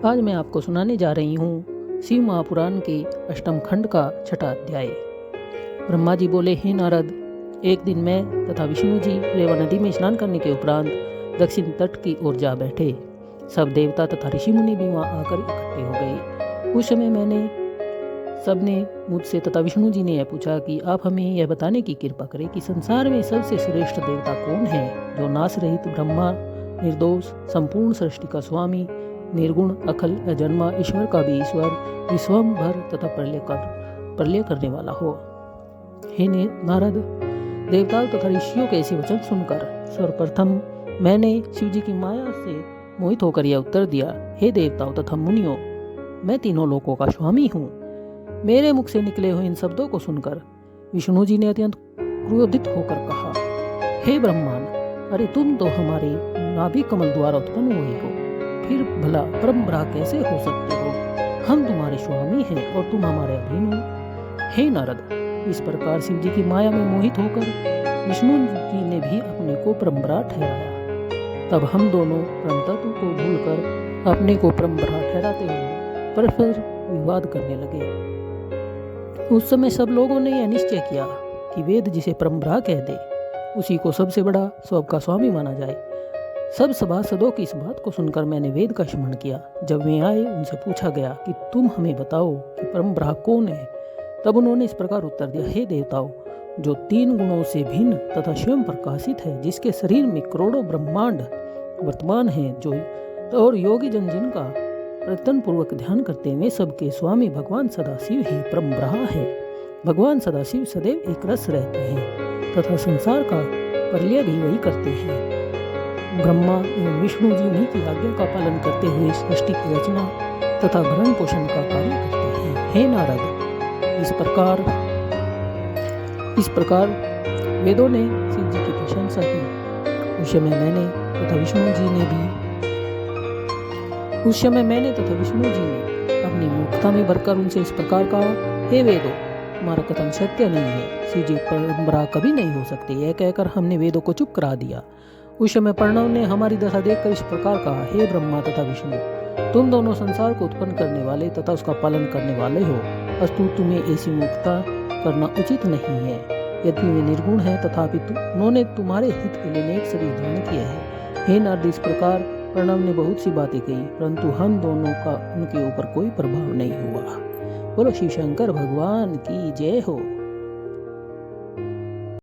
आज मैं आपको सुनाने जा रही हूँ शिव महापुराण के अष्टम खंड का छठा अध्याय। ब्रह्मा जी बोले, हे नारद, एक दिन मैं तथा विष्णु जी रेवा नदी में स्नान करने के उपरांत दक्षिण तट की ओर जा बैठे। सब देवता तथा ऋषि मुनि भी वहाँ आकर इकट्ठे हो गए। उस समय सबने मुझसे तथा विष्णु जी ने यह पूछा कि आप हमें यह बताने की कृपा करें कि संसार में सबसे श्रेष्ठ देवता कौन है, जो नाश रहित, ब्रह्मा, निर्दोष, संपूर्ण सृष्टि का स्वामी, निर्गुण, अखल, अजन्मा, ईश्वर का भी ईश्वर, विश्वम्भर तथा प्रलय करने वाला हो। हे नारद, देवताओं तथा ऋषियों के ऐसे वचन सुनकर सर्वप्रथम मैंने शिव जी की माया से मोहित होकर यह उत्तर दिया, हे देवताओं तथा मुनियों, मैं तीनों लोकों का स्वामी हूँ। मेरे मुख से निकले हुए इन शब्दों को सुनकर विष्णु जी ने अत्यंत क्रोधित होकर कहा, हे ब्रह्मांड, अरे तुम तो हमारे नाभि कमल द्वारा उत्पन्न हुए हो, फिर भला परम्परा कैसे हो सकते हो? हम तुम्हारे स्वामी हैं और तुम हमारे अधीन हो। हे नारद, इस प्रकार शिव जी की माया में मोहित होकर विष्णु जी ने भी अपने को परम्परा ठहराया। तब हम दोनों परम तत्व को भूलकर अपने को परम्परा ठहराते हुए परस्पर विवाद करने लगे। उस समय सब लोगों ने यह निश्चय किया कि वेद जिसे परम्परा कह दे, उसी को सबसे बड़ा सबका स्वामी माना जाए। सब सभासदों की इस बात को सुनकर मैंने वेद का स्मरण किया। जब वे आए, उनसे पूछा गया कि तुम हमें बताओ कि परम्परा कौन है। तब उन्होंने इस प्रकार उत्तर दिया, हे देवताओं, जो 3 गुणों से भिन्न तथा स्वयं प्रकाशित है, जिसके शरीर में करोड़ों ब्रह्मांड वर्तमान है, जो और योगी जन जिनका प्रयत्न पूर्वक ध्यान करते हैं, वे सबके स्वामी भगवान सदाशिव ही परम्परा है। भगवान सदाशिव सदैव एक रस रहते हैं तथा संसार का प्रलय भी वही करते हैं। ब्रह्मा एवं विष्णु जी उन्हीं की आज्ञा का पालन करते हुए सृष्टि की रचना तथा भरण पोषण का कार्य करते हैं। हे नारद, इस प्रकार वेदों ने शिव जी की प्रशंसा की। उस समय मैंने तथा विष्णु जी ने अपनी मूर्खता में भरकर उनसे इस प्रकार कहा, हे वेदों, तुम्हारा कथन सत्य नहीं है, शिव जी परम्परा कभी नहीं हो सकती। यह कहकर हमने वेदों को चुप करा दिया। उस समय प्रणव ने हमारी दशा देखकर इस प्रकार कहा, हे ब्रह्मा तथा विष्णु, तुम दोनों संसार को उत्पन्न करने वाले तथा उसका पालन करने वाले हो, अस्तु तुम्हें ऐसी मूर्खता करना उचित नहीं है। यदि वे निर्गुण है तथापि उन्होंने तुम्हारे हित के लिए नेक शरीर धारण किया है। हे नारद, इस प्रकार प्रणव ने बहुत सी बातें कही, परंतु हम दोनों का उनके ऊपर कोई प्रभाव नहीं हुआ। बोलो शिव शंकर भगवान की जय हो।